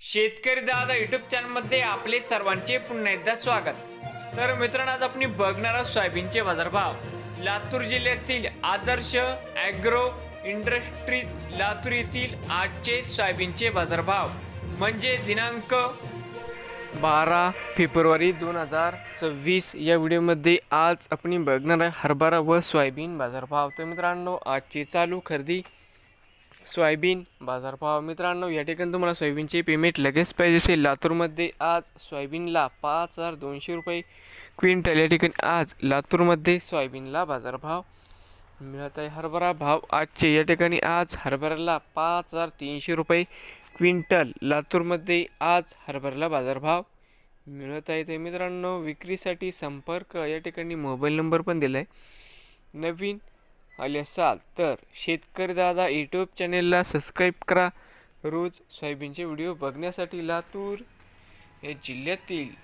शेतकरी दादा यूट्यूब चॅनलमध्ये आपले सर्वांचे पुन्हा एकदा स्वागत. तर मित्रांनो, आज आपण बघणार आहोत सोयाबीनचे बाजारभाव. लातूर जिल्ह्यातील आदर्श ॲग्रो इंडस्ट्रीज लातूर येथील आजचे सोयाबीनचे बाजारभाव म्हणजे दिनांक 12 फेब्रुवारी 2026. या व्हिडिओमध्ये आज आपण बघणार आहे हरभरा व सोयाबीन बाजारभाव. तर मित्रांनो, आजची चालू खरेदी सोयाबीन बाजारभाव. मित्रांनो, या ठिकाणी तुम्हाला सोयाबीनचे पेमेंट लगेच पाहिजे असेल. लातूरमध्ये आज सोयाबीनला 5200 रुपये क्विंटल. या ठिकाणी आज लातूरमध्ये सोयाबीनला बाजारभाव मिळत आहे. हरभरा भाव आजचे या ठिकाणी आज हरभऱ्याला 5300 रुपये क्विंटल. लातूरमध्ये आज हरभऱ्याला बाजारभाव मिळत आहे. तर मित्रांनो, विक्रीसाठी संपर्क या ठिकाणी मोबाईल नंबर पण दिला आहे. नवीन आले असाल तर शेतकरी दादा यूट्यूब चॅनेलला सबस्क्राईब करा. रोज सोयाबीनचे व्हिडिओ बघण्यासाठी. लातूर या जिल्ह्यातील